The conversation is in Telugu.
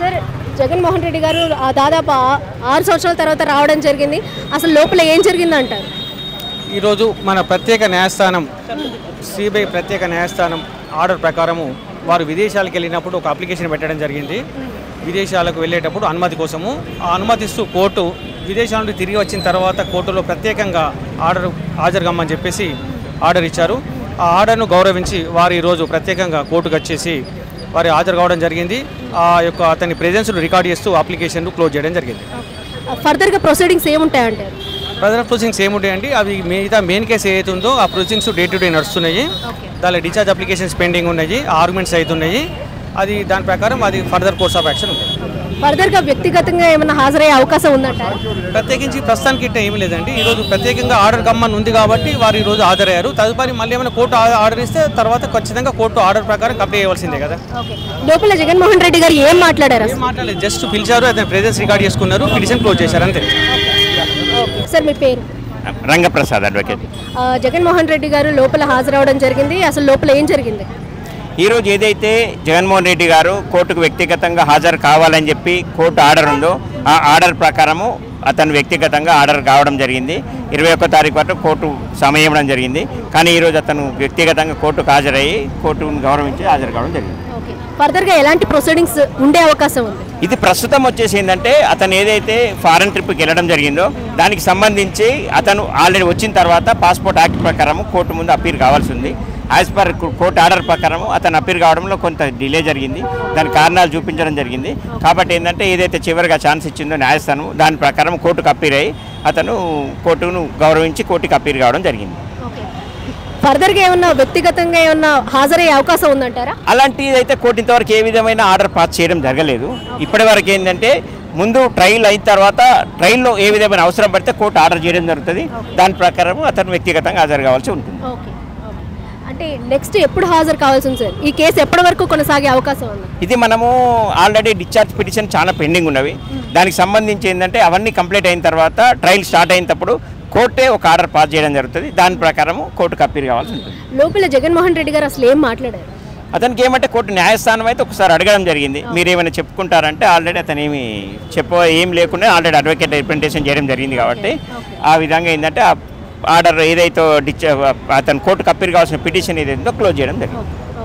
సార్ జగన్మోహన్ రెడ్డి గారు దాదాపు 6 సంవత్సరాల తర్వాత రావడం జరిగింది. అసలు లోపల ఏం జరిగిందంటారు? ఈరోజు మన ప్రత్యేక న్యాయస్థానం సిబిఐ ప్రత్యేక న్యాయస్థానం ఆర్డర్ ప్రకారము వారు విదేశాలకు వెళ్ళినప్పుడు ఒక అప్లికేషన్ పెట్టడం జరిగింది. విదేశాలకు వెళ్ళేటప్పుడు అనుమతి కోసము ఆ అనుమతిస్తూ కోర్టు విదేశాల నుండి తిరిగి వచ్చిన తర్వాత కోర్టులో ప్రత్యేకంగా హాజరు కమ్మని చెప్పేసి ఆర్డర్ ఇచ్చారు. ఆ ఆర్డర్ను గౌరవించి వారు ఈరోజు ప్రత్యేకంగా కోర్టుకు వచ్చేసి వారు హాజరు కావడం జరిగింది. ఆ యొక్క అతని ప్రెజెన్స్ను రికార్డ్ చేస్తూ అప్లికేషన్ను క్లోజ్ చేయడం జరిగింది. ఫర్దర్గా ప్రొసీడింగ్స్ ఏముంటాయంటారు? ఫర్దర్ ప్రొసీడింగ్స్ ఏముంటాయండి, అవి మిగతా మెయిన్ కేసు ఏదైతే ఉందో ఆ ప్రొసీడింగ్స్ డే టు డే నడుస్తున్నాయి. దానిలో డిశ్చార్జ్ అప్లికేషన్స్ పెండింగ్ ఉన్నాయి, ఆర్గ్యుమెంట్స్ అవుతున్నాయి. అది దాని ప్రకారం అది ఫర్దర్ కోర్స్ ఆఫ్ యాక్షన్ ఉంటుంది. ఫర్దర్గా వ్యక్తిగతంగా ఏమైనా హాజరయ్యే అవకాశం ఉందంటారు? ప్రత్యేకించి ప్రస్తుతానికి ఇట్లా ఏమీ లేదండి. ఈరోజు ప్రత్యేకంగా ఆర్డర్ కమ్మని ఉంది కాబట్టి వారు ఈరోజు హాజరయ్యారు. తదుపరి మళ్ళీ ఏమైనా కోర్టు ఆర్డర్ ఇస్తే తర్వాత ఖచ్చితంగా కోర్టు ఆర్డర్ ప్రకారం కంప్లీట్ చేయవలసిందే కదా. లోపల జగన్మోహన్ రెడ్డి గారు ఏం మాట్లాడారు? ఏం మాట్లాడలేదు, జస్ట్ పిలిచారు, అతని ప్రెజెన్స్ రికార్డ్ చేసుకున్నారు, పిటిషన్ క్లోజ్ చేశారు అంతే. సార్ మీ పేరు? రంగప్రసాద్ అడ్వకేట్. జగన్మోహన్ రెడ్డి గారు లోపల హాజరవడం జరిగింది. అసలు లోపల ఏం జరిగింది? ఈరోజు ఏదైతే జగన్మోహన్ రెడ్డి గారు కోర్టుకు వ్యక్తిగతంగా హాజరు కావాలని చెప్పి కోర్టు ఆర్డర్ ఉందో ఆ ఆర్డర్ ప్రకారము అతను వ్యక్తిగతంగా ఆర్డర్ కావడం జరిగింది. 21వ తారీఖు వరకు కోర్టు సమయం ఇవ్వడం జరిగింది. కానీ ఈరోజు అతను వ్యక్తిగతంగా కోర్టుకు హాజరయ్యి కోర్టును గౌరవించి హాజరు కావడం జరిగింది. ఫర్దర్గా ఎలాంటి ప్రొసీడింగ్స్ ఉండే అవకాశం ఉంది? ఇది ప్రస్తుతం వచ్చేసి ఏంటంటే అతను ఏదైతే ఫారెన్ ట్రిప్కి వెళ్ళడం జరిగిందో దానికి సంబంధించి అతను ఆల్రెడీ వచ్చిన తర్వాత పాస్పోర్ట్ యాక్ట్ ప్రకారం కోర్టు ముందు అప్పీల్ కావాల్సి ఉంది. యాజ్ పర్ కోర్టు ఆర్డర్ ప్రకారం అతను అప్పీల్ కావడంలో కొంత డిలే జరిగింది. దాని కారణాలు చూపించడం జరిగింది. కాబట్టి ఏంటంటే ఏదైతే చివరిగా ఛాన్స్ ఇచ్చిందో న్యాయస్థానం దాని ప్రకారం కోర్టుకు అప్పీల్ అయ్యి అతను కోర్టును గౌరవించి కోర్టుకు అప్పీల్ కావడం జరిగింది. ఫర్దర్గా ఏమన్నా వ్యక్తిగతంగా ఏమన్నా హాజరయ్యే అవకాశం ఉందంటారా? అలాంటిది అయితే కోర్టు ఇంతవరకు ఏ విధమైన ఆర్డర్ పాస్ చేయడం జరగలేదు. ఇప్పటి వరకు ఏంటంటే ముందు ట్రయల్ అయిన తర్వాత ట్రయల్లో ఏ విధమైన అవసరం పడితే కోర్టు ఆర్డర్ చేయడం జరుగుతుంది. దాని ప్రకారం అతను వ్యక్తిగతంగా హాజరు కావాల్సి ఉంటుంది. అంటే నెక్స్ట్ ఎప్పుడు హాజరు కావాల్సి ఉంది సార్? ఈ కేసు ఎప్పటి వరకు కొనసాగే అవకాశం ఉంది? ఇది మనము ఆల్రెడీ డిశ్చార్జ్ పిటిషన్ చాలా పెండింగ్ ఉన్నవి. దానికి సంబంధించి ఏంటంటే అవన్నీ కంప్లీట్ అయిన తర్వాత ట్రయల్ స్టార్ట్ అయినప్పుడు కోర్టే ఒక ఆర్డర్ పాస్ చేయడం జరుగుతుంది. దాని ప్రకారం కోర్టుకు అప్పీల్ కావాల్సి ఉంటుంది. లోపల జగన్మోహన్ రెడ్డి గారు అసలు ఏం మాట్లాడారు? అతనికి ఏమంటే కోర్టు న్యాయస్థానం అయితే ఒకసారి అడగడం జరిగింది, మీరు ఏమైనా చెప్పుకుంటారంటే ఆల్రెడీ అతను ఏం లేకుండా ఆల్రెడీ అడ్వకేట్ రిప్రజెంటేషన్ చేయడం జరిగింది. కాబట్టి ఆ విధంగా ఏంటంటే ఆర్డర్ ఏదైతే అతను కోర్టుకు అప్పీల్ కావాల్సిన పిటిషన్ ఏదైతే క్లోజ్ చేయడం జరిగింది.